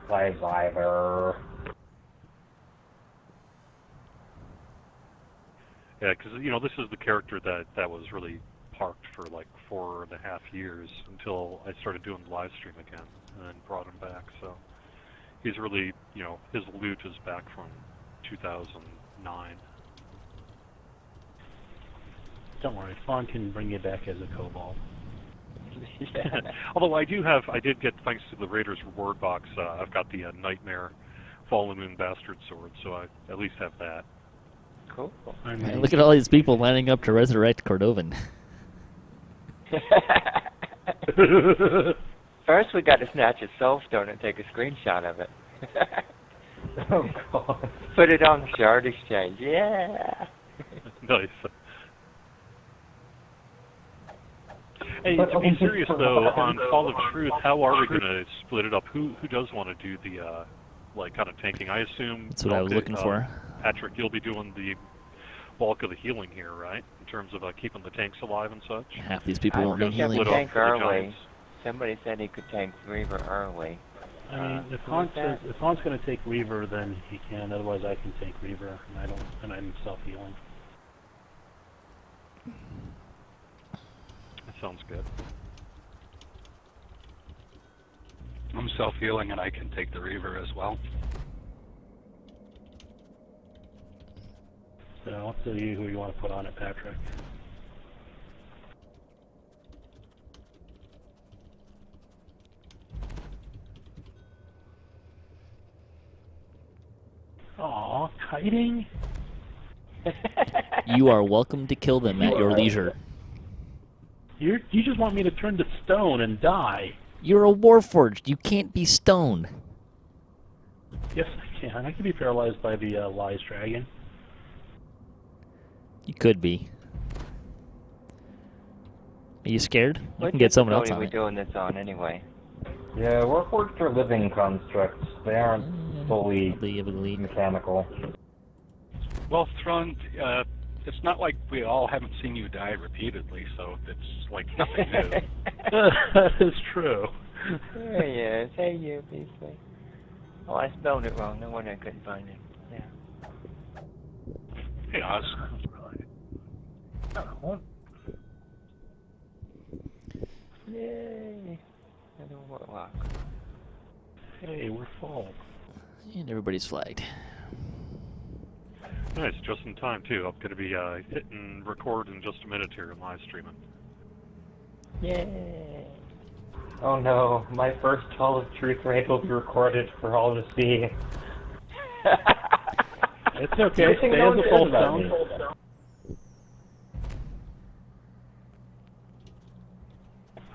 Khyber. Yeah, because, you know, this is the character that was really parked for like 4.5 years until I started doing the live stream again and then brought him back. So he's really, you know, his loot is back from 2009. Don't worry, Fawn can bring you back as a kobold. Although I did get, thanks to the Raiders reward box, I've got the Nightmare Fallen Moon Bastard sword, so I at least have that. Cool. Man, look at all these people lining up to resurrect Cordovan. First, we got to snatch a soulstone and take a screenshot of it. Oh, God. Put it on the shard exchange. Yeah. Nice. Hey, to be serious though, on Fall of Truth, how are we going to split it up? Who does want to do the like kind of tanking? I assume That's what I was looking for. Patrick, you'll be doing the bulk of the healing here, right? In terms of keeping the tanks alive and such. Half these people won't be I healing. could tank for the early. giants. Somebody said he could tank Reaver early. I mean, if Fawn's going to take Reaver, then he can. Otherwise, I can take Reaver, and I'm self-healing. That sounds good. I'm self-healing and I can take the Reaver as well. So up to you who you want to put on it, Patrick. Aw, kiting? You are welcome to kill them at your leisure. You just want me to turn to stone and die. You're a warforged. You can't be stone. Yes, I can. I can be paralyzed by the Lies Dragon. You could be. Are you scared? You What can get someone else difficulty on are it. we doing this on anyway? Yeah, Warforged are living constructs. They aren't fully Probably a elite. mechanical. Well, Thrun, it's not like we all haven't seen you die repeatedly, so it's like nothing new. That is true. There he is. Hey, you, Beasley. Oh, I spelled it wrong. No wonder I couldn't find it. Yeah. Hey, Oz. Yay. Another warlock. Hey, we're full. And everybody's flagged. Nice, just in time too. I'm going to be hitting record in just a minute here and live streaming. Yay. Oh no, my first Hall of Truth raid will be recorded for all to see. It's okay. Stay as a full stone.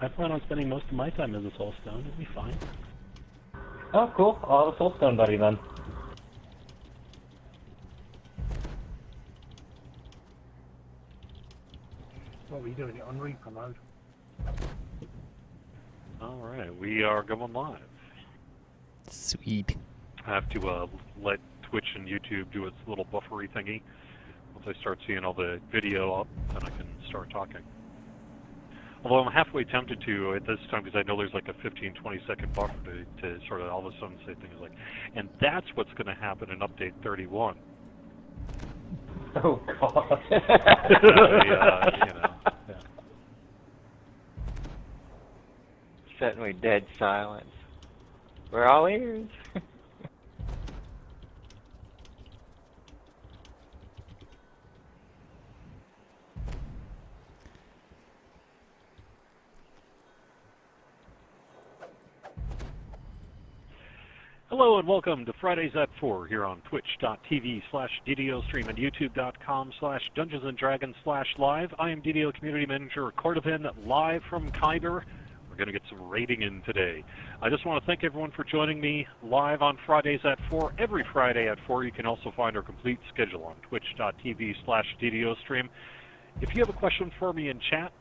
I plan on spending most of my time as a soulstone. It'll be fine. Oh, cool. I'll have a Soulstone buddy then. What were you doing? On re-promote? Alright, we are going live. Sweet. I have to let Twitch and YouTube do its little buffery thingy. Once I start seeing all the video up, then I can start talking. Although I'm halfway tempted to at this time, because I know there's like a 15-20 second buffer to sort of all of a sudden say things like, and that's what's going to happen in update 31. Oh god. You know, yeah. Suddenly dead silence. We're all ears. Hello and welcome to Fridays at 4 here on twitch.tv/DDOstream and youtube.com/DungeonsandDragons/live. I am DDO Community Manager Cordovan, live from Khyber. We're going to get some raiding in today. I just want to thank everyone for joining me live on Fridays at 4. Every Friday at 4, you can also find our complete schedule on twitch.tv/DDOstream. If you have a question for me in chat,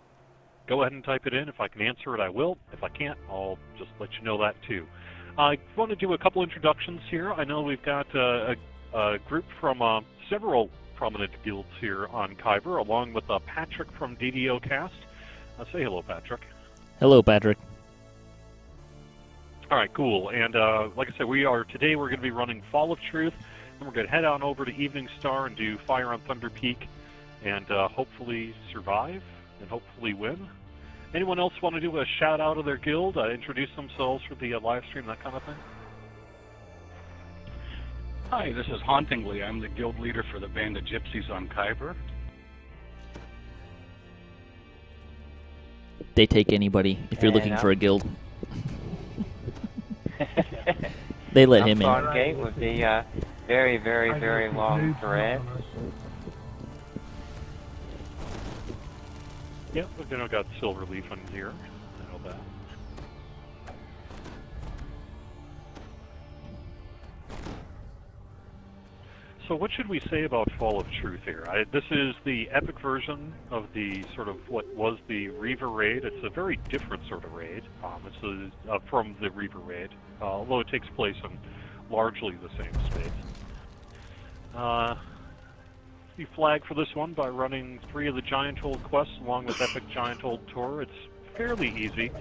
go ahead and type it in. If I can answer it, I will. If I can't, I'll just let you know that too. I want to do a couple introductions here. I know we've got a group from several prominent guilds here on Khyber, along with Patrick from DDOcast. Say hello, Patrick. Hello, Patrick. All right, cool. And like I said, today we're going to be running Fall of Truth, and we're going to head on over to Evening Star and do Fire on Thunder Peak, and hopefully survive and hopefully win. Anyone else want to do a shout out of their guild, introduce themselves for the live stream, that kind of thing? Hi, this is Hauntingly. I'm the guild leader for the Band of Gypsies on Khyber. They take anybody if you're And looking for a guild. They They let him in. on gate with the very, very, very long thread. Yeah, we've got Silverleaf in here. I know that. So what should we say about Fall of Truth here? This is the epic version of the sort of what was the Reaver raid. It's a very different sort of raid. It's from the Reaver raid, although it takes place in largely the same space. You flag for this one by running 3 of the Gianthold quests along with Epic Gianthold Tour. It's fairly easy.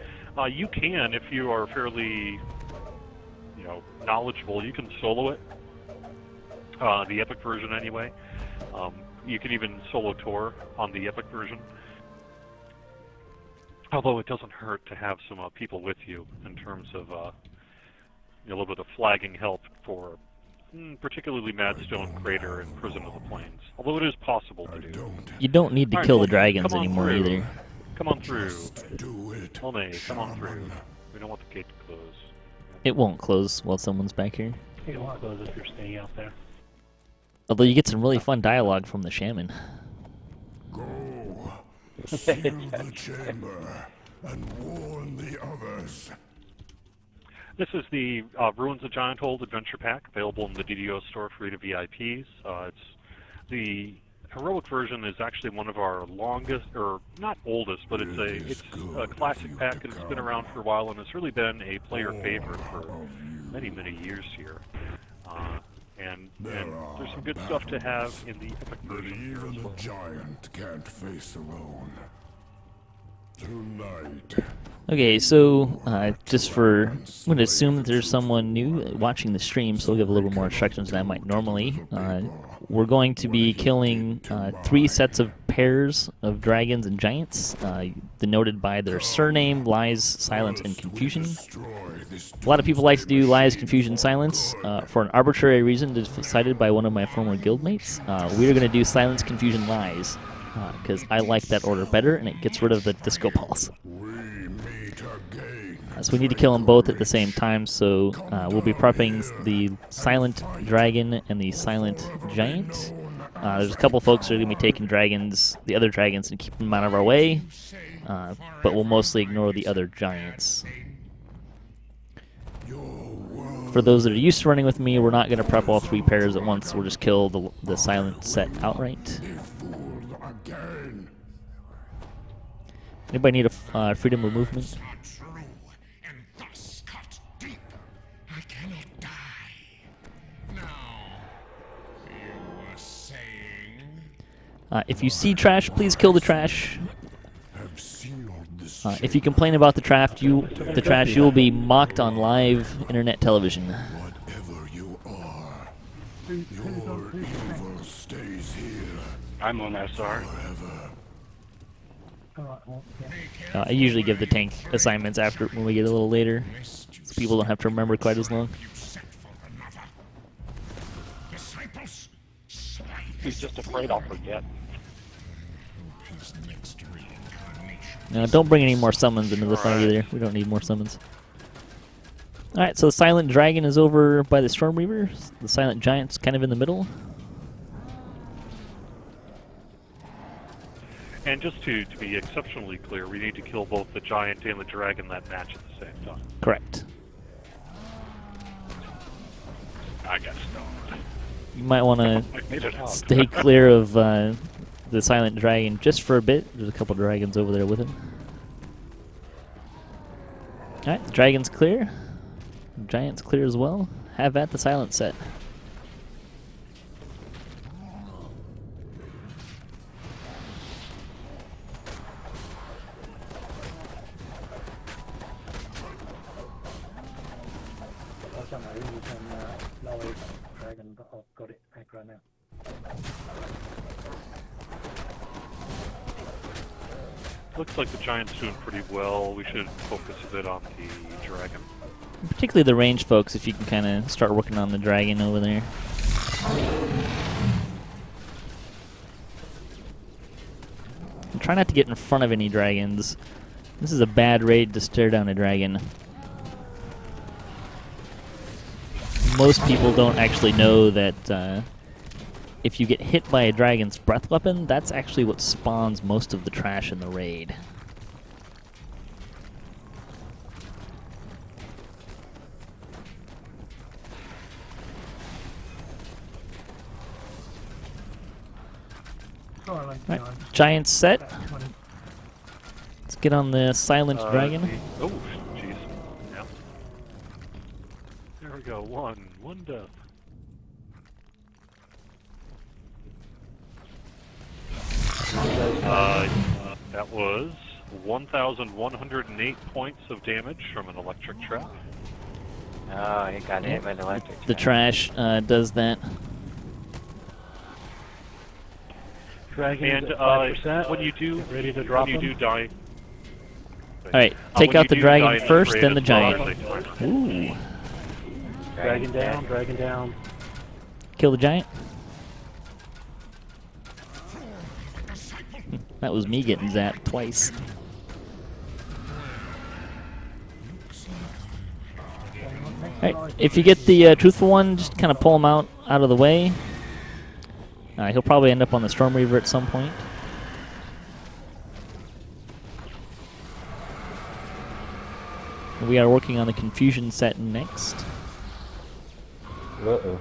You can, if you are fairly, knowledgeable, you can solo it. The Epic version, anyway. You can even solo tour on the Epic version. Although it doesn't hurt to have some people with you in terms of a little bit of flagging help for particularly Madstone Crater and Prison of the Plains. Although it is possible to do. You don't need to All right, kill well, the dragons come on anymore through. either. Come on through. Do it. Monet, come on through. We don't want the gate to close. It won't close while someone's back here. It won't close if you're staying out there. Although you get some really fun dialogue from the shaman. Go. Seal the chamber and warn the others. This is the Ruins of Gianthold Adventure Pack, available in the DDO store free to VIPs. The heroic version is actually one of our longest, or not oldest, but it's a classic pack and it's been around for a while, and it's really been a player favorite for many, many years here. And there's some good stuff to have in the epic But version here as even well. a giant can't face alone. Tonight. Okay, so I'm going to assume that there's someone new watching the stream, so I'll give a little more instructions than I might normally. We're going to be killing 3 sets of pairs of dragons and giants, denoted by their surname, lies, silence, and confusion. A lot of people like to do lies, confusion, silence for an arbitrary reason decided by one of my former guildmates. We are going to do silence, confusion, lies, because I like that order better, and it gets rid of the disco balls. So we need to kill them both at the same time, so we'll be prepping the silent dragon and the silent giant. There's a couple folks that are going to be taking the other dragons, and keep them out of our way, but we'll mostly ignore the other giants. For those that are used to running with me, we're not going to prep all 3 pairs at once. We'll just kill the silent set outright. Anybody need a freedom of movement? If you see trash, please kill the trash. If you complain about the trash, you will be mocked on live internet television. Whatever you are, your evil stays here I'm on SR. forever. I usually give the tank assignments after when we get a little later, so people don't have to remember quite as long. He's just afraid I'll forget. Don't bring any more summons into the fight either. We don't need more summons. Alright, so the Silent Dragon is over by the Storm Reaver. The Silent Giant's kind of in the middle. And just to be exceptionally clear, we need to kill both the giant and the dragon that match at the same time. Correct. I got stoned. You might want I to made it out. stay clear of the Silent Dragon just for a bit. There's a couple dragons over there with him. Alright, the dragon's clear. The giant's clear as well. Have at the silent set. No, dragon. Oh, got it. Aggro now. Looks like the giant's doing pretty well. We should focus a bit on the dragon. Particularly the range folks, if you can kind of start working on the dragon over there. And try not to get in front of any dragons. This is a bad raid to stare down a dragon. Most people don't actually know that if you get hit by a dragon's breath weapon, that's actually what spawns most of the trash in the raid. Right, giant set. Let's get on the silent dragon. Oh, jeez. Yeah. There we go. One death. That was 1,108 points of damage from an electric trap. Oh, he got hit by the electric. The trash does that. Dragon's And at 5%. when you do, ready to drop when you do him? die. Alright, take when out you the do dragon die in first, raid then the as well, giant. I think. Ooh. Dragon down, dragon down. Kill the giant. That was me getting zapped twice. Alright, if you get the truthful one, just kind of pull him out of the way. He'll probably end up on the Storm Reaver at some point. We are working on the Confusion set next. Uh-oh.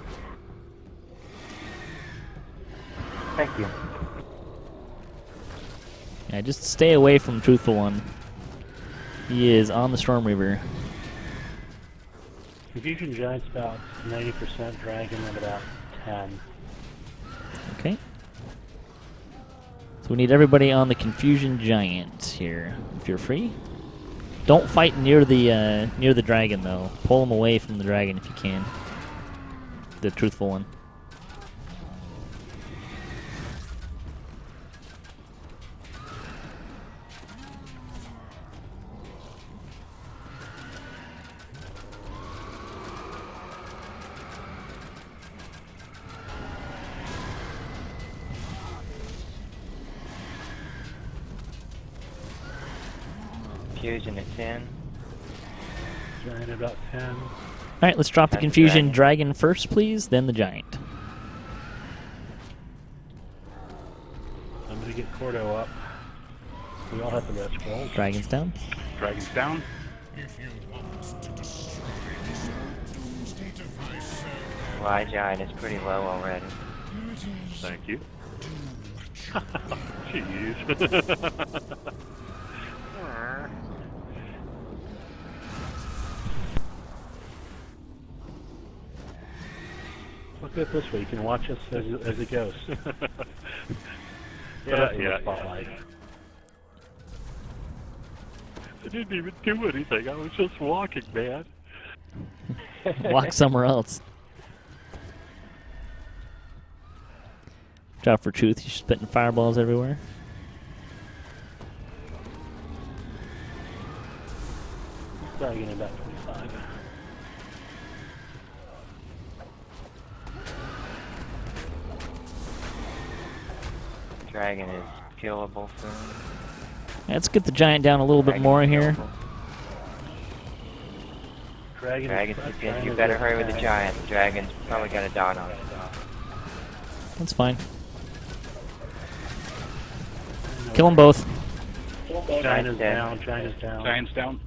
Thank you. Yeah, just stay away from Truthful One. He is on the Storm Reaver. Confusion Giant's about 90%, dragon at about 10. Okay. So we need everybody on the Confusion Giant here, if you're free. Don't fight near the dragon though. Pull him away from the dragon if you can. The truthful one. Confusion at 10. Giant about 10. Alright, let's drop the That's Confusion dragon. dragon first, please, then the giant. I'm going to get Cordo up. We all have the red scrolls. Dragon's down. Dragon's down. My giant is pretty low already. Thank you. Jeez. Look at it this way. You can watch us as it goes. Yeah. Spotlight. I didn't even do anything. I was just walking, man. Walk somewhere else. Watch out for Truth. He's spitting fireballs everywhere. Dragon about 25. Dragon is killable soon. Let's get the giant down a little bit more here. Dragon's you better hurry with the giant. The dragon's probably got a dot on it. That's fine. Kill them both. Giant is dead. down. Giant is down. Giant's down.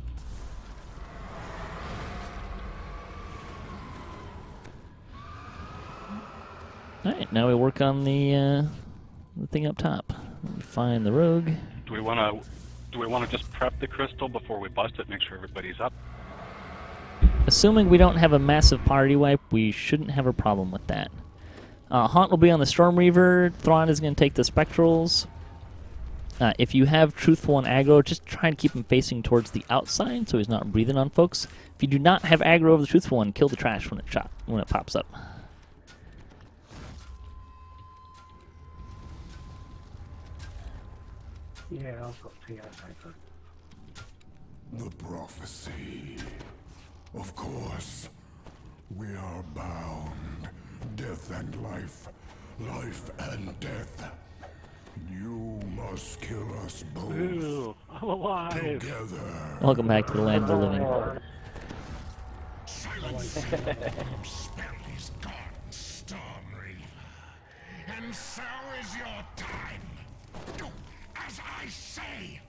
Alright, now we work on the thing up top. Let me find the rogue. Do we want to just prep the crystal before we bust it? Make sure everybody's up. Assuming we don't have a massive party wipe, we shouldn't have a problem with that. Haunt will be on the Storm Reaver. Thrawn is going to take the Spectrals. If you have Truthful and Aggro, just try and keep him facing towards the outside so he's not breathing on folks. If you do not have aggro over the truthful one, kill the trash when it pops up. Yeah, I've got TO paper. The prophecy. Of course. We are bound. Death and life. Life and death. You must kill us both. Ooh, I'm alive. Together. Welcome back to the land of the living. Silence. Your spell is gone, Stormreaver. And so is your time. Do as I say.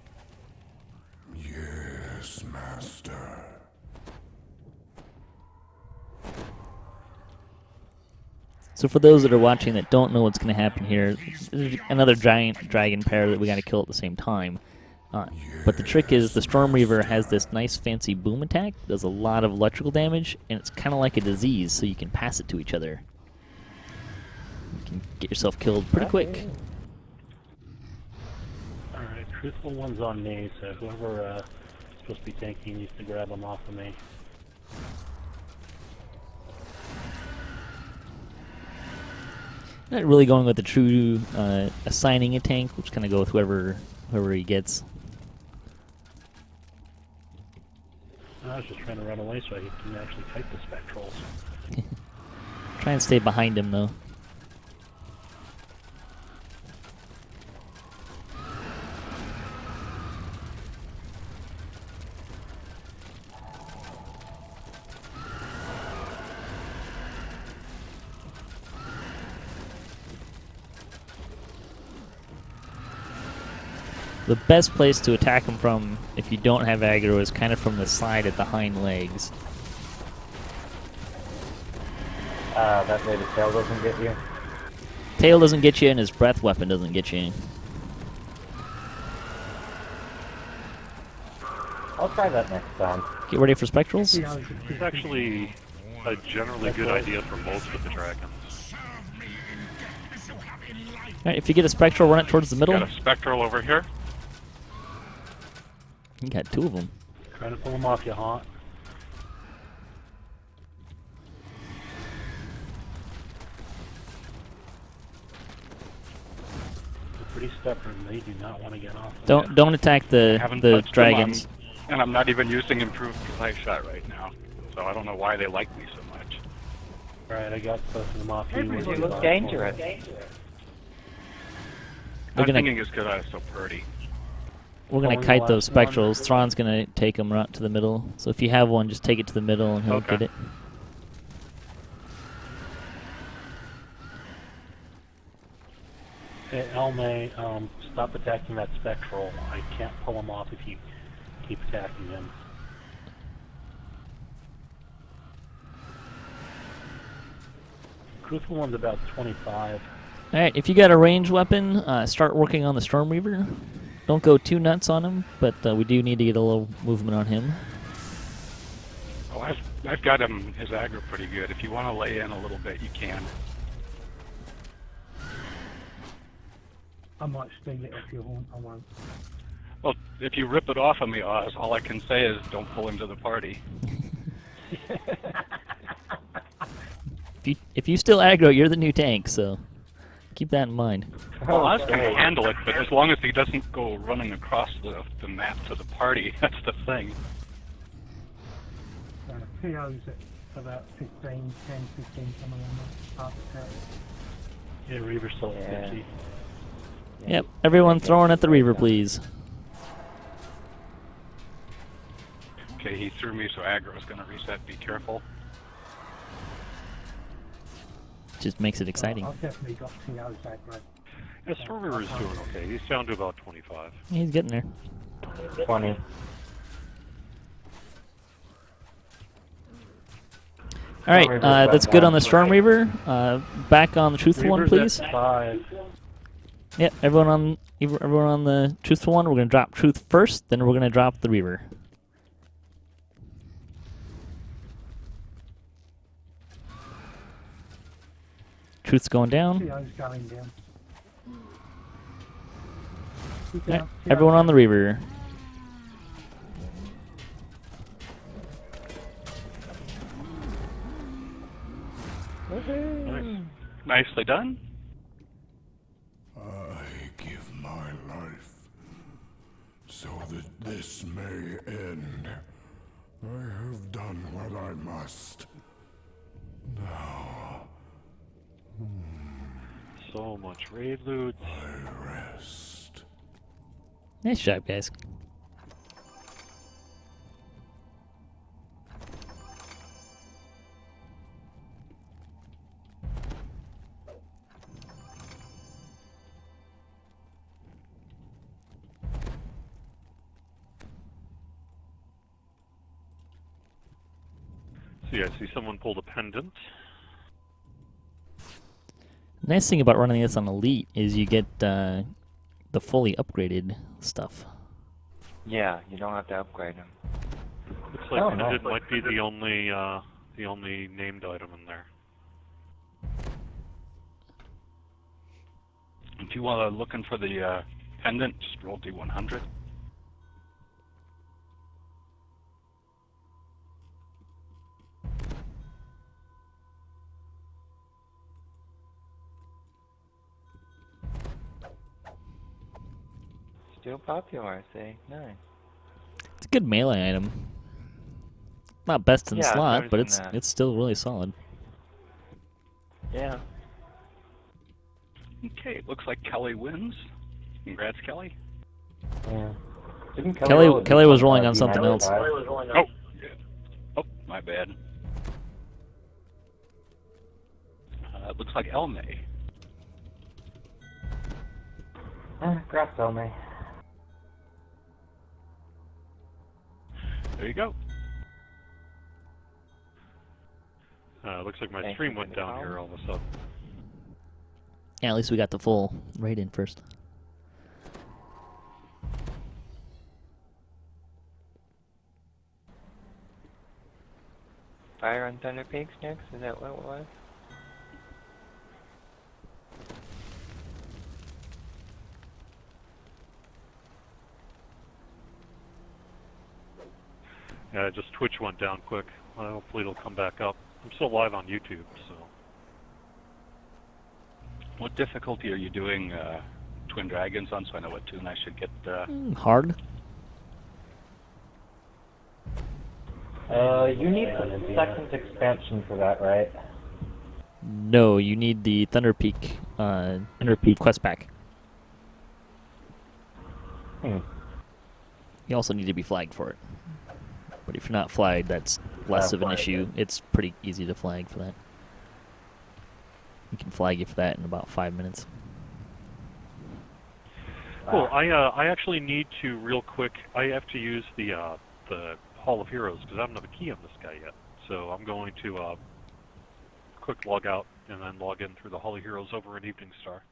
Yes, Master. So for those that are watching that don't know what's going to happen here, there's another giant dragon pair that we got to kill at the same time. But the trick is the Stormreaver has this nice fancy boom attack, does a lot of electrical damage, and it's kind of like a disease, so you can pass it to each other. You can get yourself killed pretty quick. Alright, truthful one's on me, so whoever is supposed to be tanking needs to grab them off of me. Not really going with the true assigning a tank, which kind of go with whoever he gets. I was just trying to run away so I can actually fight the spectrals. Try and stay behind him, though. The best place to attack him from, if you don't have aggro, is kind of from the side at the hind legs. That way the tail doesn't get you. Tail doesn't get you, and his breath weapon doesn't get you. I'll try that next time. Get ready for spectrals. It's actually a generally good idea for most of the dragons. Alright, if you get a spectral, run it towards the middle. Got a spectral over here. You got two of them. Trying to pull them off you, Haunt. They're pretty stubborn. They do not want to get off. Don't attack the touched dragons. them, and I'm not even using improved precise shot right now, so I don't know why they like me so much. Alright, I got both of them off you. You look dangerous. We're I'm gonna thinking it's because I was so pretty. kite the those last one. spectrals. Thrawn's gonna take them right to the middle. So if you have one, just take it to the middle and he'll Okay. get it. Hey, Elme, stop attacking that spectral. I can't pull him off if you keep attacking him. Truthful one's about 25. Alright, if you got a ranged weapon, start working on the Stormreaver. Don't go too nuts on him, but we do need to get a little movement on him. Oh, I've got him his aggro pretty good. If you want to lay in a little bit, you can. I might sting it if you want. I won't. Well, if you rip it off of me, Oz, all I can say is don't pull him to the party. If you still aggro, you're the new tank, so keep that in mind. Well, Oz can handle it, but as long as he doesn't go running across the map to the party, that's the thing. PO's at about 15, 10, 15, something on the half attack. Yeah, Reaver's still at Yeah. 50. Yep, everyone throwing at the Reaver, please. Okay, he threw me, so aggro's going to reset. Be careful. Just makes it exciting. I've definitely got TO's aggro. Yeah, Stormreaver is doing okay. He's down to about 25. He's getting there. 20. Alright, Stormreaver's that's about good on the 1. Stormreaver. Back on the Truthful one, Reaver's please. at 5. Yep, everyone on the Truthful one. We're gonna drop Truth first, then we're gonna drop the Reaver. Truth's going down. TO's going down. Alright, everyone on the Reaver. Nice. Nicely done. I give my life so that this may end. I have done what I must. Now So much raid loot. I rest. Nice job, guys. So yeah, I see someone pulled a pendant. Nice thing about running this on Elite is you get the fully upgraded stuff. Yeah, you don't have to upgrade them. Looks like Oh, no. pendant might be the only named item in there. If you want to looking for the pendant, just roll D100. Still popular, I say. Nice. It's a good melee item. Not best in Yeah, I've slot, but noticed that. it's still really solid. Yeah. Okay, looks like Kelly wins. Congrats, Kelly. Yeah. Didn't Kelly roll a Kelly was D20 rolling or on something else. D95? Oh, yeah. Oh, my bad. Looks like Elmay. Grass on me. There you go. Looks like my Thank stream you went for the down call. here all of a sudden. Yeah, at least we got the full raid in first. Fire on Thunder Peaks next? Is that what it was? Yeah, just Twitch went down quick. Hopefully it'll come back up. I'm still live on YouTube, so. What difficulty are you doing Twin Dragons on, so I know what tune I should get? Hard. You need the second expansion for that, right? No, you need the Thunder Peak quest pack. You also need to be flagged for it. But if you're not flagged, that's less of an issue. It's pretty easy to flag for that. We can flag you for that in about 5 minutes. Cool. I actually need to real quick. I have to use the Hall of Heroes because I don't have a key on this guy yet. So I'm going to quick log out and then log in through the Hall of Heroes over at Evening Star.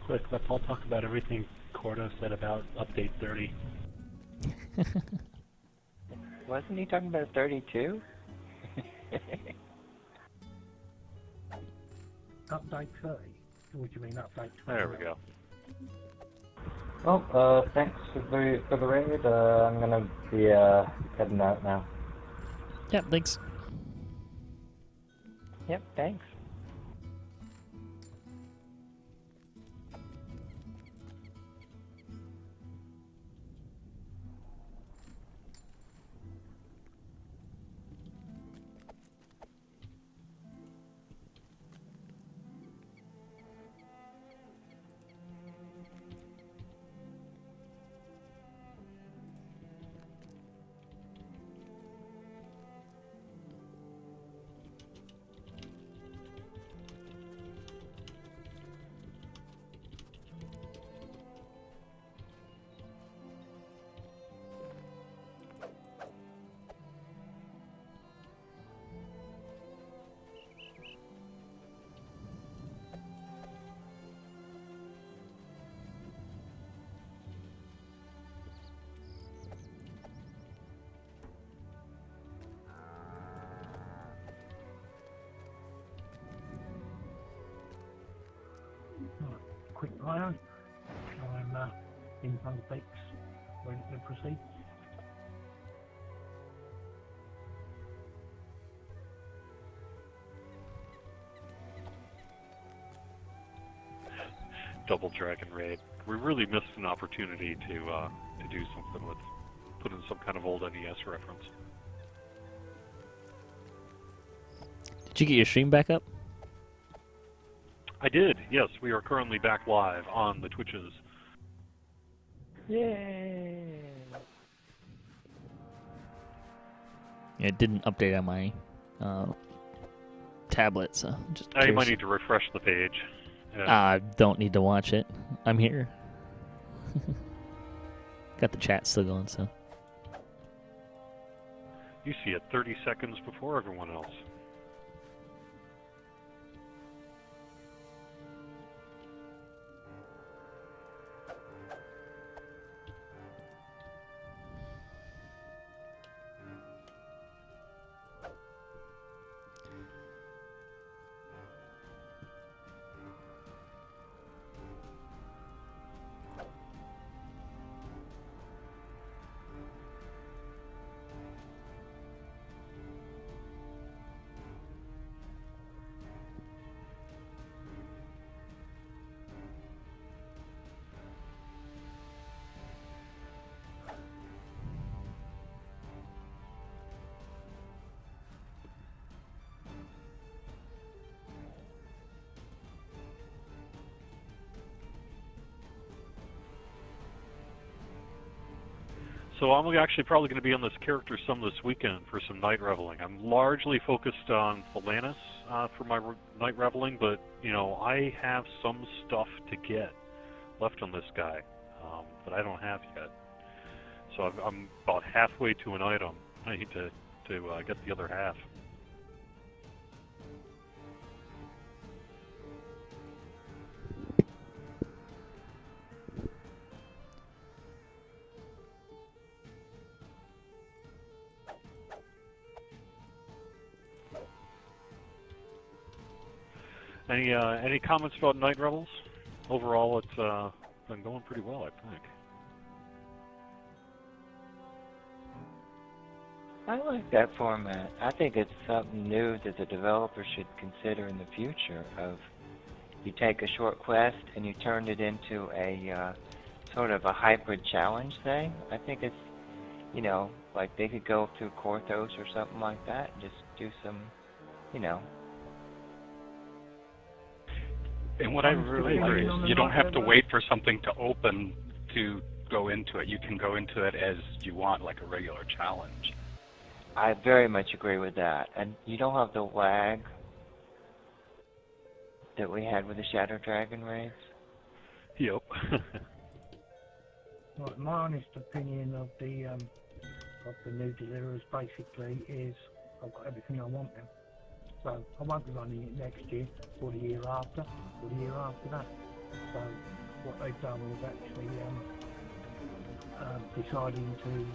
Quick, let's all talk about everything Cordo said about update 30. Wasn't he talking about 32? Update 30? What do you mean update 30? There we go. Well, thanks for the raid. I'm gonna be heading out now. Yeah, thanks. Yep, thanks. quick iron. I'm in front of Bex, ready to proceed. Double Dragon Raid. We really missed an opportunity to do something with, put in some kind of old NES reference. Did you get your stream back up? I did, yes. We are currently back live on the Twitches. Yay! Yeah, it didn't update on my tablet, so just Now you might curious. need to refresh the page. Yeah. I don't need to watch it. I'm here. Got the chat still going, so. You see it 30 seconds before everyone else. So I'm actually probably going to be on this character some this weekend for some night reveling. I'm largely focused on Phalanis for my night reveling, but you know I have some stuff to get left on this guy that I don't have yet. So I'm about halfway to an item. I need to get the other half. Any comments about Night Rebels? Overall, it's been going pretty well, I think. I like that format. I think it's something new that the developer should consider in the future. Of you take a short quest and you turn it into a sort of a hybrid challenge thing. I think it's, you know, like they could go through Korthos or something like that and just do some, you know. And what I really agree is you don't have to wait for something to open to go into it. You can go into it as you want, like a regular challenge. I very much agree with that. And you don't have the lag that we had with the Shadow Dragon raids? Yep. Right, my honest opinion of the new deliverers basically is I've got everything I want now. So I won't be running it next year, or the year after, or the year after that. So what they've done is actually deciding to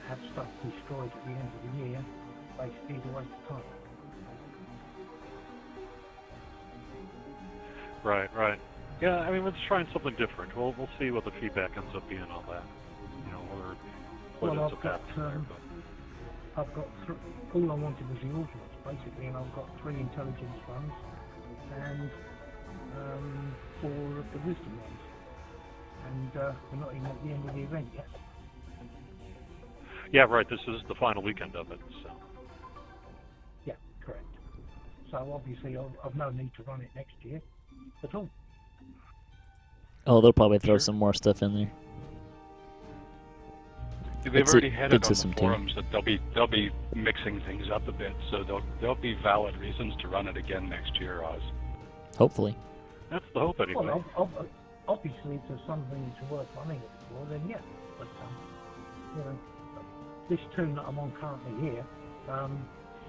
have stuff destroyed at the end of the year, basically is a waste of time. Right. Yeah, I mean, let's try something different. We'll see what the feedback ends up being on that. You know, what ends up happening there. But I've got all I wanted was the Ultimates, basically, and I've got 3 intelligence runs and 4 of the wisdom runs. And we're not even at the end of the event yet. yeah, right. This is the final weekend of it. So Yeah, correct. So obviously I've no need to run it next year at all. Oh, they'll probably throw some more stuff in there. They've It's already a had good it on the system, too. forums that they'll be mixing things up a bit, so there'll be valid reasons to run it again next year, Oz. Hopefully. that's the hope, anyway. Well, obviously if there's something to worth running it for, then yeah. But you know, this tune that I'm on currently here,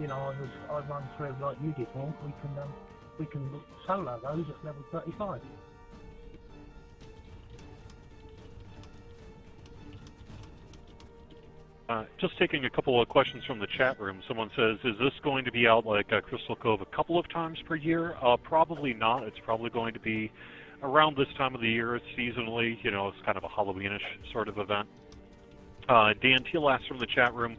you know, I run through like you did, Mark. We can solo those at level 35. Just taking a couple of questions from the chat room. Someone says, is this going to be out like Crystal Cove a couple of times per year? Probably not. It's probably going to be around this time of the year, seasonally, you know, it's kind of a Halloweenish sort of event. Dan Teal asks from the chat room,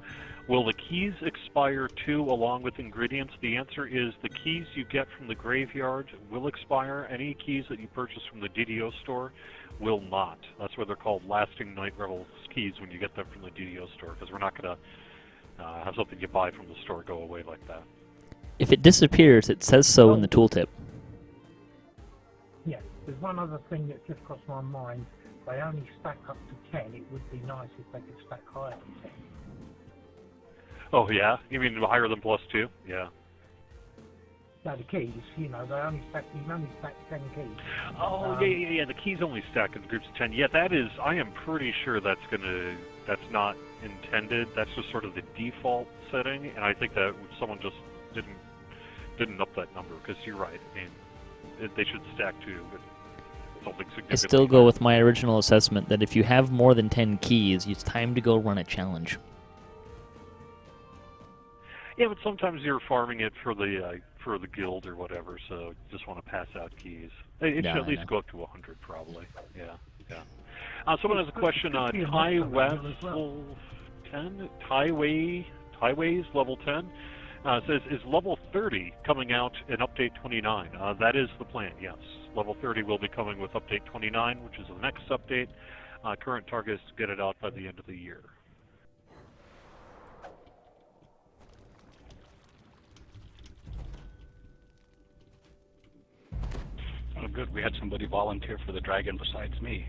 will the keys expire too along with ingredients? The answer is the keys you get from the graveyard will expire. Any keys that you purchase from the DDO store will not. That's why they're called Lasting Night Rebels keys when you get them from the DDO store, because we're not going to have something you buy from the store go away like that. If it disappears, it says so in the tooltip. Yeah, there's one other thing that just crossed my mind. They only stack up to 10. It would be nice if they could stack higher than 10. Oh, yeah? You mean higher than +2? Yeah. No, the keys, you know, you can only stack 10 keys. Oh, yeah. The keys only stack in groups of 10. Yeah, that is, I am pretty sure that's not intended. That's just sort of the default setting, and I think that someone just didn't up that number, because you're right. I mean, they should stack to something significant. I still go with my original assessment that if you have more than 10 keys, it's time to go run a challenge. Yeah, but sometimes you're farming it for the guild or whatever, so you just want to pass out keys. It should at least go up to 100, probably. Yeah. Someone has a question on level 10. Highways level 10 says, is level 30 coming out in update 29? That is the plan. Yes, level 30 will be coming with update 29, which is the next update. Current target is to get it out by the end of the year. Oh, good. We had somebody volunteer for the dragon besides me.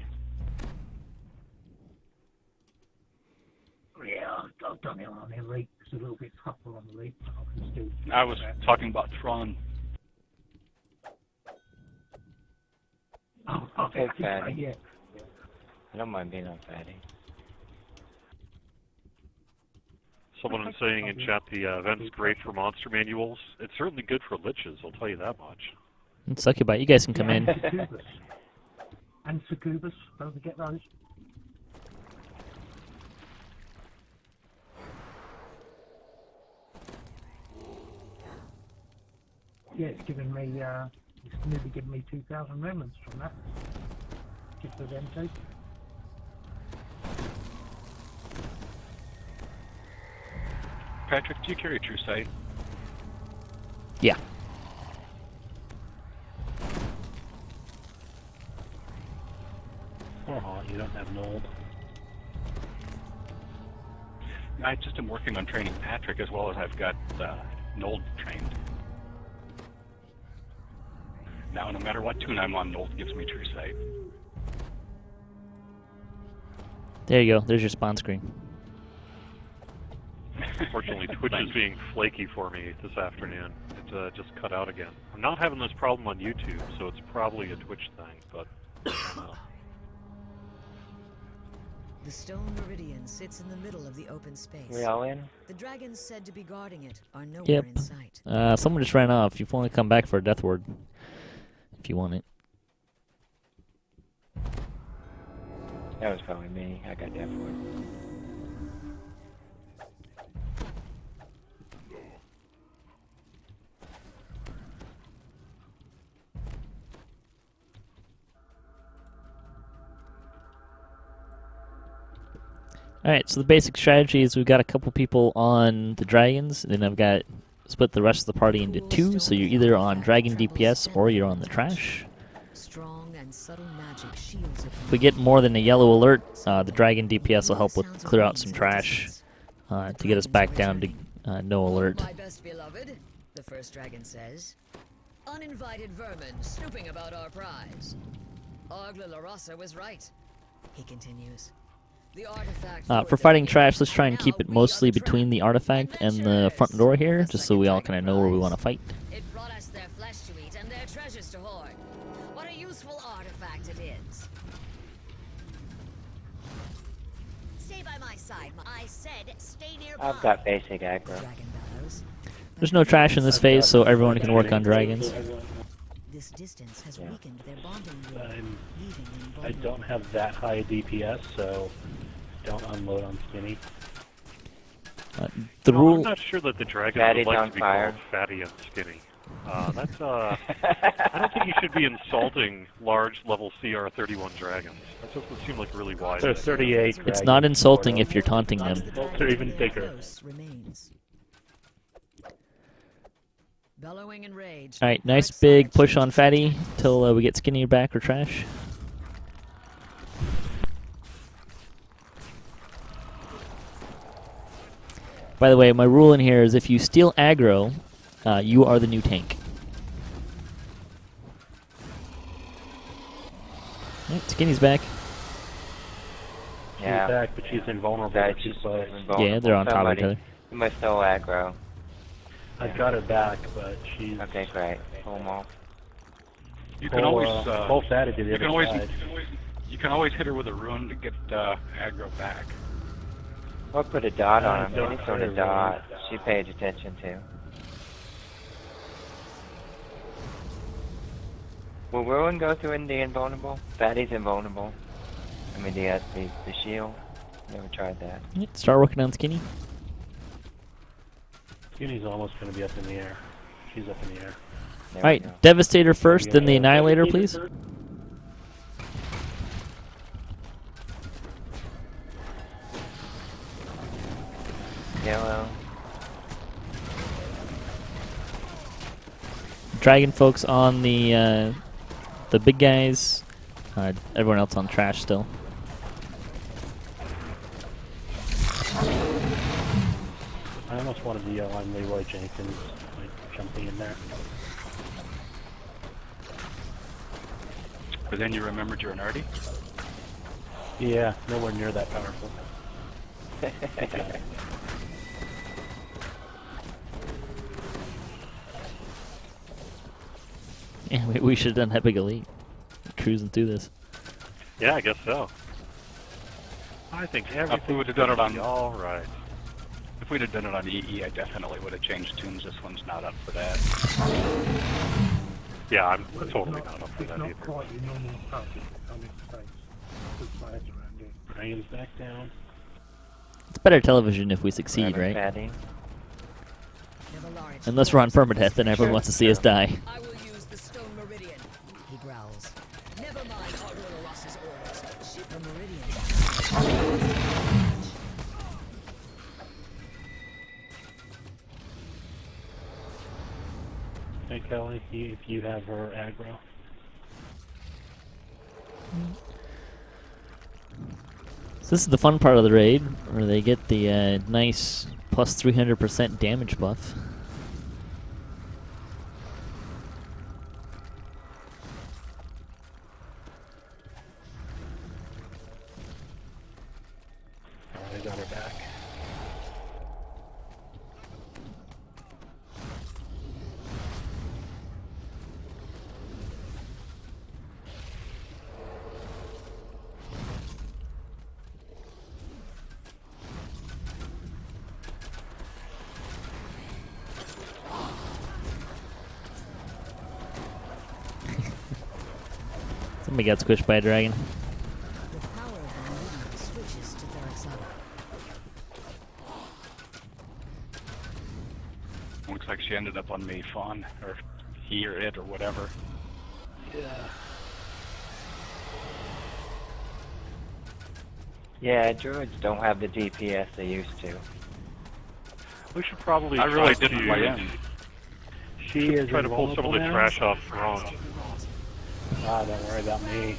Yeah, I've done it on Elite. It's a little bit tougher on Elite, but I can still... I was talking about Thrawn. Oh, Hey, Fatty. yeah. I don't mind being on Fatty. Someone is saying in chat the event's great for monster manuals. It's certainly good for liches, I'll tell you that much. And Succubite, you guys can come in. And Succubus, don't forget those. Yeah, it's giving me, it's nearly giving me 2,000 remnants from that. Just for them two. Patrick, do you carry True Sight? Yeah. Oh, you don't have Nold. I just am working on training Patrick as well as I've got Nold trained. Now, no matter what tune I'm on, Nold gives me True Sight. There you go. There's your spawn screen. Unfortunately, Twitch is being flaky for me this afternoon. It just cut out again. I'm not having this problem on YouTube, so it's probably a Twitch thing, but I don't know. The stone meridian sits in the middle of the open space. We all in? The dragons said to be guarding it are nowhere Yep. in sight. Someone just ran off. You want to come back for a death word, if you want it. That was probably me. I got that for it. Alright, so the basic strategy is we've got a couple people on the dragons, and then I've got split the rest of the party into two, so you're either on dragon DPS or you're on the trash. Strong and subtle magic shields it. If we get more than a yellow alert, the dragon DPS will help with clear out some trash to get us back down to no alert. My best beloved, the first dragon says. Uninvited vermin snooping about our prize. Argla Larasa was right. He continues. The artifact For fighting trash, let's try and keep it mostly between the artifact and the front door here, just so we all kind of know where we want to fight. It brought us their flesh to eat and their treasures to hoard. What a useful artifact it is. Stay by my side. I said stay nearby. I've got basic aggro. Dragon bellows. There's no trash in this phase, so everyone can work on dragons. This distance has weakened their bonding link, leaving them I vulnerable. don't have that high DPS, so don't unload on Skinny. The No, rule. I'm not sure that the dragons Fatty's would like on to be fire. called fatty and skinny. That's I don't think you should be insulting large level CR31 dragons. That doesn't seem like really wise. There's 38 dragons. It's not insulting if you're taunting them. They're even bigger. Remains. Bellowing in rage. All right, nice big push on Fatty till we get Skinny back or trash. By the way, my rule in here is if you steal aggro, you are the new tank. Alright, Skinny's back. Yeah. She's back, but she's invulnerable. That She's she's close. invulnerable. Yeah, they're on top of each other. You must still aggro. I've got her back, but she's... Okay, great. Pull 'em off. You can always both added to the you can other always side. you can always hit her with a rune to get aggro back. Or put a dot on him. don't Any sort of care, dot she paid attention to. Will Ruin go through in the invulnerable? Fatty's invulnerable. I mean, the shield. Never tried that. Alright, start working on Skinny. Skinny's almost going to be up in the air. She's up in the air. There we go. Alright, Devastator first, then the Annihilator, please. Yellow. Dragon folks on the big guys. Everyone else on trash still. I almost wanted to yell on Leroy Jenkins, like, jumping in there. But then you remembered you're an arty? Yeah, nowhere near that powerful. Yeah, we should have done Epic Elite. Cruising through this. Yeah, I guess so. I think everything we would have done it on all right. If we'd have done it on EE, I definitely would have changed tunes. This one's not up for that. Yeah, I'm totally not up for It's that not either. quite your normal party. I mean, space. Good players around here. Dragon's back down. It's better television if we succeed, Grab a right? Fatty. Unless we're on permadeath, then everyone wants to see us die. I will use the stone meridian. He growls. Never mind Ross's orders. Ship the meridian. Hey, Kelly, if you have her aggro. So this is the fun part of the raid, where they get the nice plus 300% damage buff. I got her back. Somebody got squished by a dragon. The power of the meridian switches to Therexata. Looks like she ended up on me, Fawn, or he or it or whatever. Yeah, druids don't have the DPS they used to. We should probably I really try didn't to weigh in. She is try to pull some of the invulnerable now? trash off Throne. Ah, don't worry about me.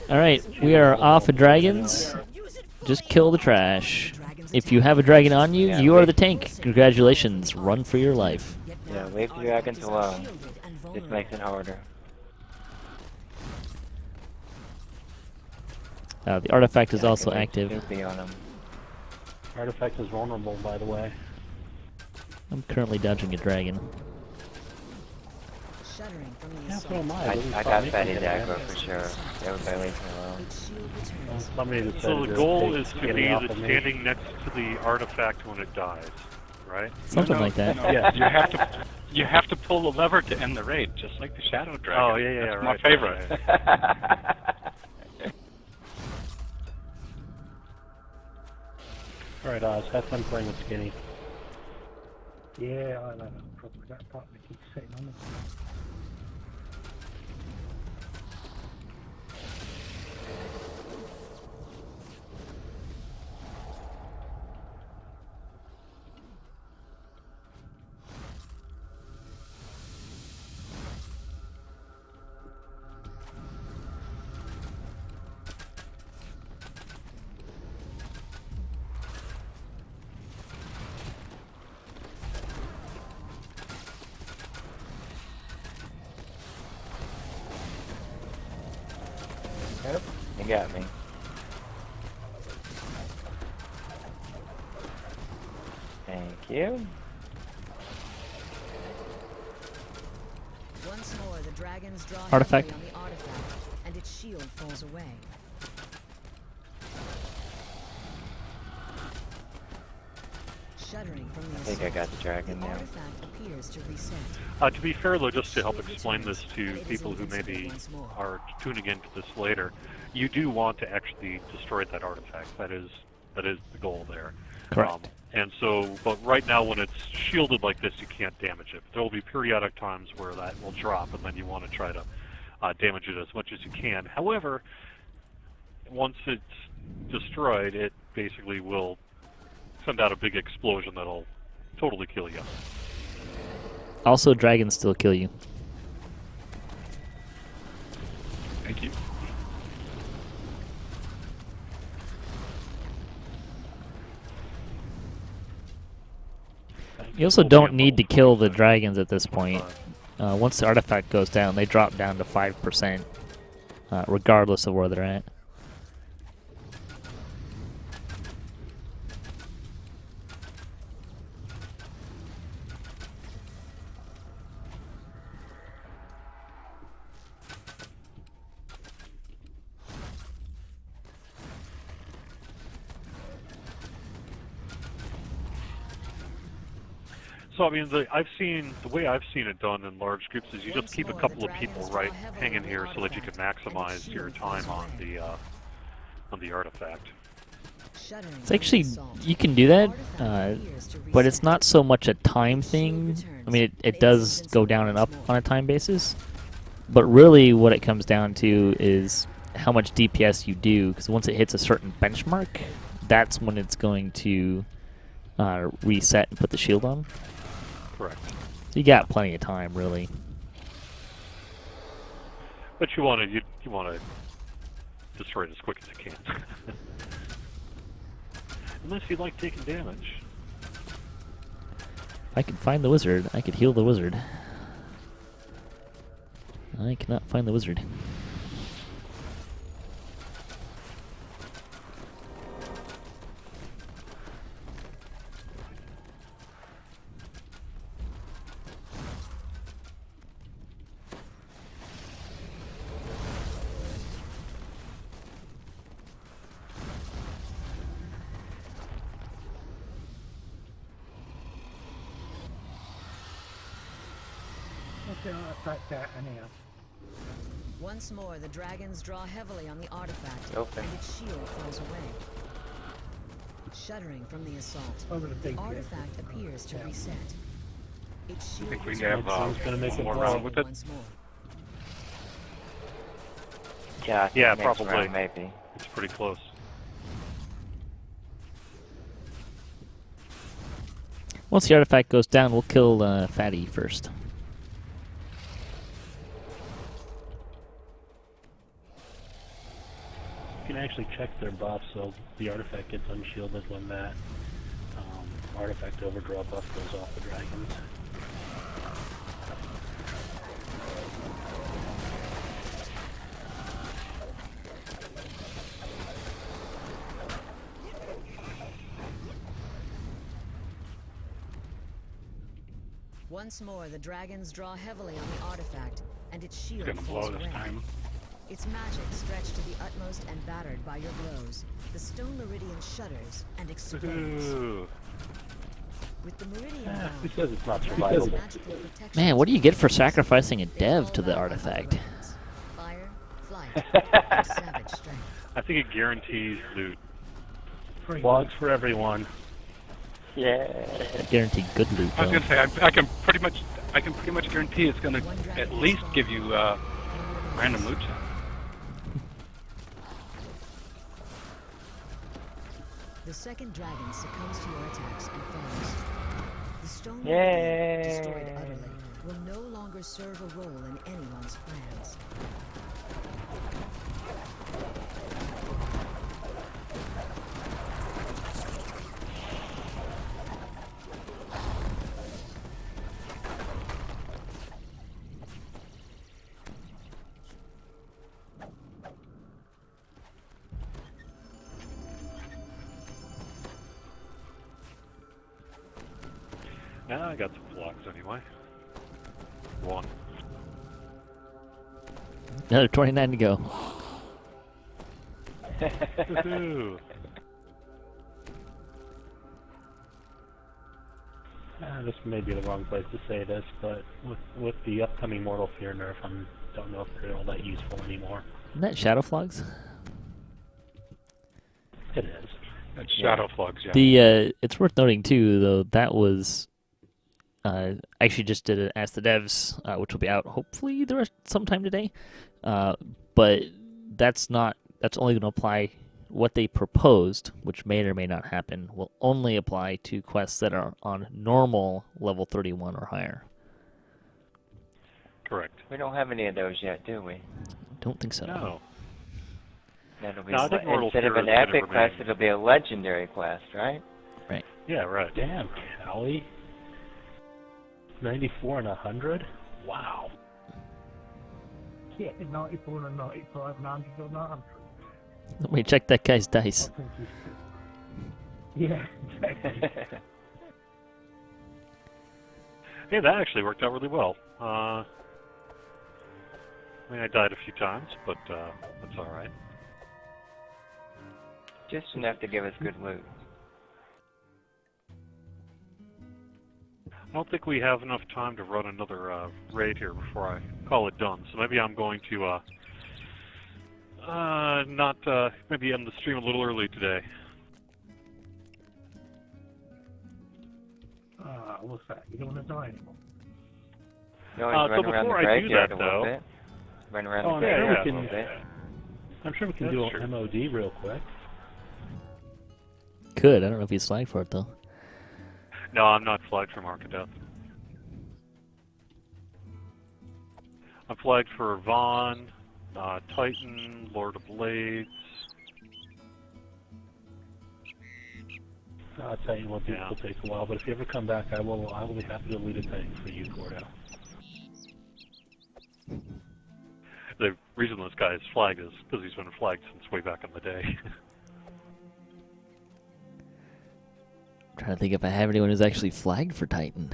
Alright, we are off of dragons. Just kill the trash. If you have a dragon on you, Yeah, you are wait. the tank. Congratulations. Run for your life. Yeah, leave the dragons alone. This makes it harder. The artifact is Yeah, also get a active. Snoopy on 'em. Artifact is vulnerable, by the way. I'm currently dodging a dragon. Shuddering from the Yeah, assault. so am I. I Wouldn't got stop me Fatty from aggro getting for sure. Everybody leave me alone. Its shield returns. Somebody that So said the goal take is to skinny be off the of me. standing next to the artifact when it dies, right? Something No, like that. no, Yeah. you have to pull the lever to end the raid, just like the Shadow Dragon. Oh, yeah, That's right. my favorite. Right. Alright, Oz, have fun playing with Skinny. Yeah, I know. problem with that part that keeps sitting on it. Yep, you got me. Thank you. Once more, the dragons draw Artifact. heavily on the artifact, and its shield falls away. Shuddering from the I think I got the dragon the now. artifact appears to reset. To be fair, though, just to help explain this to people who maybe are tuning into this later, you do want to actually destroy that artifact. That is the goal there. Correct. And so, but right now, when it's shielded like this, you can't damage it. There will be periodic times where that will drop, and then you want to try to damage it as much as you can. However, once it's destroyed, it basically will send out a big explosion that'll totally kill you. Also, dragons still kill you. Thank you. You also don't need to kill the dragons at this point. Once the artifact goes down, they drop down to 5%, regardless of where they're at. So I mean, the way I've seen it done in large groups is you just keep a couple of people right hanging here so that you can maximize your time on the artifact. It's actually, you can do that, but it's not so much a time thing. I mean, it does go down and up on a time basis, but really what it comes down to is how much DPS you do, because once it hits a certain benchmark, that's when it's going to reset and put the shield on. Correct. So you got plenty of time, really. But you want to destroy it as quick as you can. Unless you like taking damage. If I could find the wizard, I could heal the wizard. I cannot find the wizard. Okay, I'll attack that anyhow. Once more, the dragons draw heavily on the artifact, Open. and its shield falls away. Shuddering from the assault, Over the big the bit. artifact appears to reset. Its shield think we is can have It's gonna make one it more blow. round with it. once more. Yeah, I think Yeah, next probably. round, maybe. It's pretty close. Once the artifact goes down, we'll kill Fatty first. You can actually check their buffs, so the artifact gets unshielded when that artifact overdraw buff goes off the dragons. Once more, the dragons draw heavily on the artifact, and its It's shield gonna falls blow this away. time. Its magic stretched to the utmost and battered by your blows. The stone meridian shudders and explodes. Ooh. With the meridian Who gone, says it's not the dragon's survivable? magical protection Man, what do you get for sacrificing a they dev fall to the back on artifact? rounds. Fire, flight, and savage strength. I think it guarantees loot. Free. Logs for everyone. Yeah. Guaranteed good loot. I was Though. gonna say I can pretty much guarantee it's gonna at least give you random loot chance. The second dragon succumbs to your attacks and falls. The stone Yay! destroyed utterly will no longer serve a role in anyone's plans. Yeah, I got some flogs anyway. One. Another 29 to go. Woohoo! This may be the wrong place to say this, but with the upcoming Mortal Fear nerf, I don't know if they're all that useful anymore. Isn't that Shadow Flogs? It is. That's shadow flogs, yeah. The it's worth noting too, though, that was I actually just did an Ask the Devs, which will be out hopefully sometime today. But that's only going to apply. What they proposed, which may or may not happen, will only apply to quests that are on normal level 31 or higher. Correct. We don't have any of those yet, do we? Don't think so. No. That'll be No, I think Mortal instead of Fear an is gonna epic quest, remain. it'll be a legendary quest, right? Yeah, right. Damn, Callie. 94 and 100? Wow. Yeah, 94 and 95 and 100 and 100. Let me check that guy's dice. I think he's... Yeah, exactly. Yeah, that actually worked out really well. I mean, I died a few times, but that's all right. Just enough to give us good loot. I don't think we have enough time to run another raid here before I call it done. So maybe I'm going to maybe end the stream a little early today. What's that? You don't want to die anymore? You always run so around the before I do graveyard that, a little though- bit. Run around Oh, the I'm sure graveyard we a little bit. I'm sure we can That's do true. an MOD real quick. Could. I don't know if he's flagged for it, though. No, I'm not flagged for Mark of Death. I'm flagged for Vaughn, Titan, Lord of Blades. I'll tell you what, Yeah. will take a while, but if you ever come back, I will be happy to lead a tank for you, Gordo. The reason this guy is flagged is because he's been flagged since way back in the day. Trying to think if I have anyone who's actually flagged for Titan.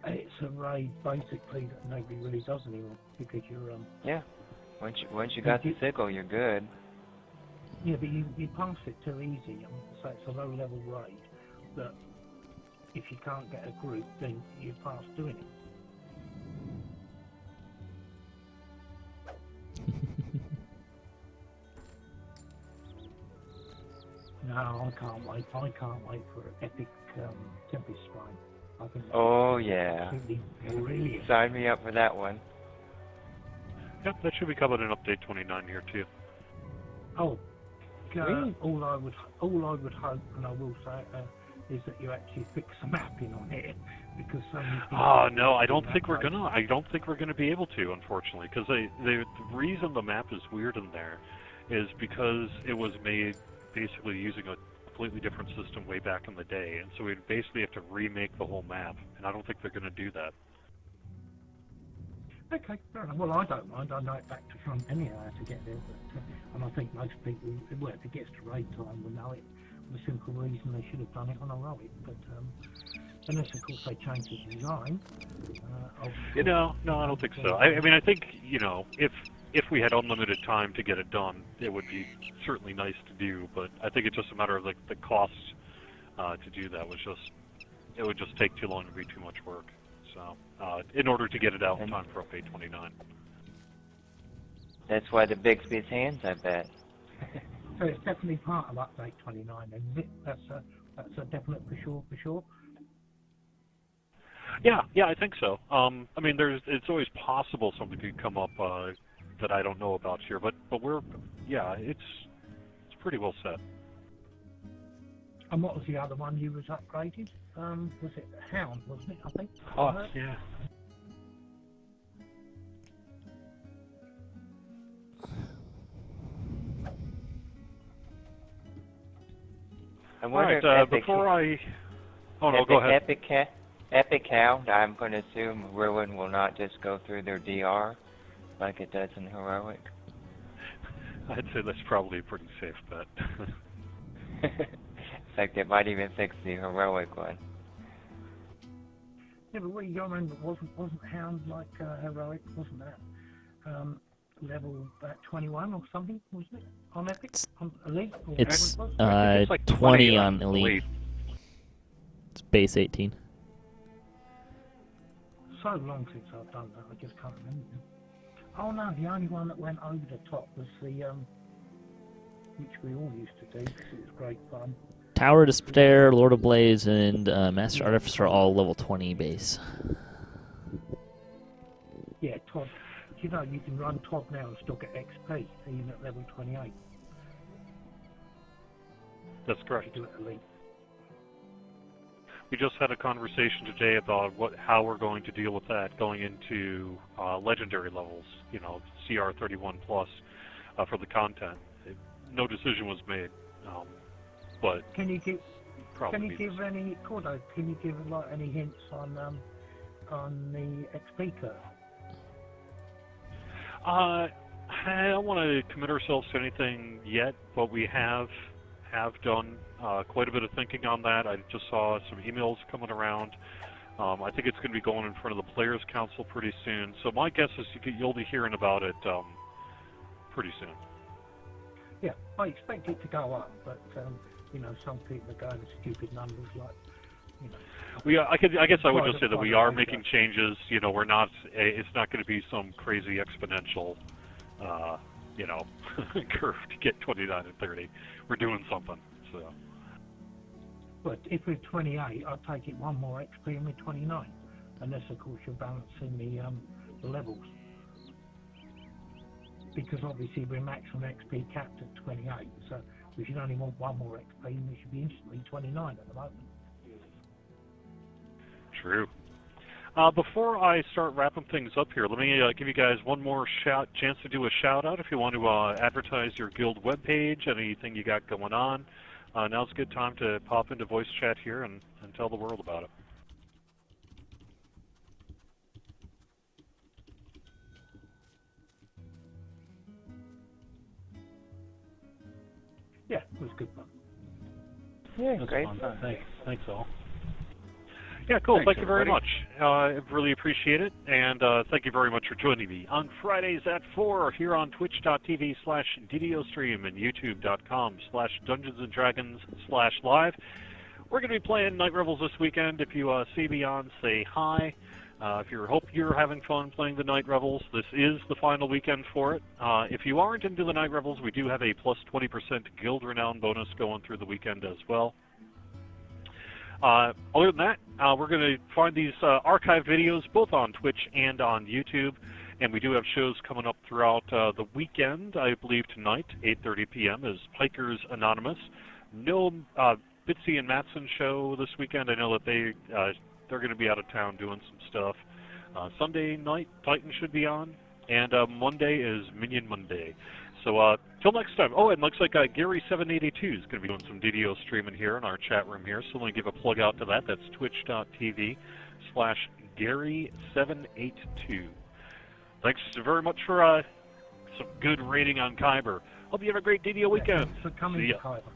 It's a raid basically that nobody really does anymore because you're Yeah. Once you got the sickle, you're good. yeah, but you pass it too easy. So it's a low level raid that if you can't get a group, then you pass doing it. No, I can't wait. I can't wait for epic Tempest Spine. I think Oh yeah. it's brilliant. Sign me up for that one. Yep, that should be coming in update 29 here too. Oh, Really? all I would hope, and I will say, is that you actually fix the mapping on it, because so many people Oh no, I don't do think that we're raid. gonna. I don't think we're gonna be able to, unfortunately, because the reason the map is weird in there is because it was made basically using a completely different system way back in the day, and so we'd basically have to remake the whole map, and I don't think they're gonna do that. Okay, fair enough. Well, I don't mind. I know it back to front anyhow to get there, but and I think most people, well, if it gets to raid time, will know it. For the simple reason they should have done it on a relic, but unless of course they change the design. No, I don't think so. I mean, I think if we had unlimited time to get it done, it would be certainly nice to do. But I think it's just a matter of like the cost to do that it would just take too long and be too much work. So in order to get it out in time for update 29. That's why the Bixby's hands, I bet. So it's definitely part of update 29, isn't it? That's a definite for sure. Yeah, I think so. I mean, it's always possible something could come up that I don't know about here, but it's pretty well set. And what was the other one you was upgraded? Was it Hound, wasn't it, I think? Oh, yeah. I wonder Alright, if before I... Oh, no, go ahead. Epic Hound, I'm going to assume Ruin will not just go through their DR like it does in Heroic. I'd say that's probably a pretty safe bet. In fact, it might even fix the Heroic one. Yeah, but what you got to remember, wasn't Hound like Heroic, wasn't that? Level 21 or something, wasn't it? On Epic? On Elite? Or It's whatever it was? like 20 on Elite. It's base 18. So long since I've done that, I just can't remember. Oh no, the only one that went over the top was the, which we all used to do because it was great fun. Tower Despair, Lord of Blaze, and Master Artificer are all level 20 base. Yeah, Todd. You know, you can run Todd now and still get XP, even at level 28. That's correct. You do it Elite. We just had a conversation today about how we're going to deal with that going into legendary levels, you know, CR 31 plus for the content. No decision was made, but Can you give any Cordo? Can you give like any hints on the XP curve? I don't want to commit ourselves to anything yet, but we have done quite a bit of thinking on that. I just saw some emails coming around. I think it's going to be going in front of the Players' Council pretty soon. So my guess is you'll be hearing about it pretty soon. Yeah, I expect it to go up, but you know, some people are going to stupid numbers like, you know. I guess I would just say that we are making changes. You know, we're not. It's not going to be some crazy exponential, you know, curve to get 29 and 30. We're doing something. So. But if we're 28, I'll take it one more XP and we're 29, unless of course you're balancing the levels. Because obviously we're maximum XP capped at 28, so we should only want one more XP and we should be instantly 29 at the moment. True. Before I start wrapping things up here, let me give you guys one more chance to do a shout out. If you want to advertise your guild webpage, anything you got going on, now's a good time to pop into voice chat here and tell the world about it. Yeah, it was good fun. Yeah, That's great fun. fun. Thanks all. Yeah, cool. Thanks, Thank you very everybody. much. I really appreciate it. And thank you very much for joining me on Fridays at 4 here on twitch.tv/DDOstream and youtube.com/DungeonsandDragons/live. We're going to be playing Night Revels this weekend. If you see me on, say hi. If you hope you're having fun playing the Night Revels, this is the final weekend for it. If you aren't into the Night Revels, we do have a plus 20% Guild Renown bonus going through the weekend as well. Other than that, we're going to find these archive videos both on Twitch and on YouTube, and we do have shows coming up throughout the weekend. I believe tonight, 8:30 p.m., is Hikers Anonymous. No Bitsy and Mattson show this weekend. I know that they're going to be out of town doing some stuff. Sunday night, Titan should be on, and Monday is Minion Monday. So till next time. Oh, and looks like Gary782 is going to be doing some DDO streaming here in our chat room here. So let me give a plug out to that. That's twitch.tv/Gary782. Thanks very much for some good rating on Khyber. Hope you have a great DDO weekend. Thanks for coming See to ya. Khyber.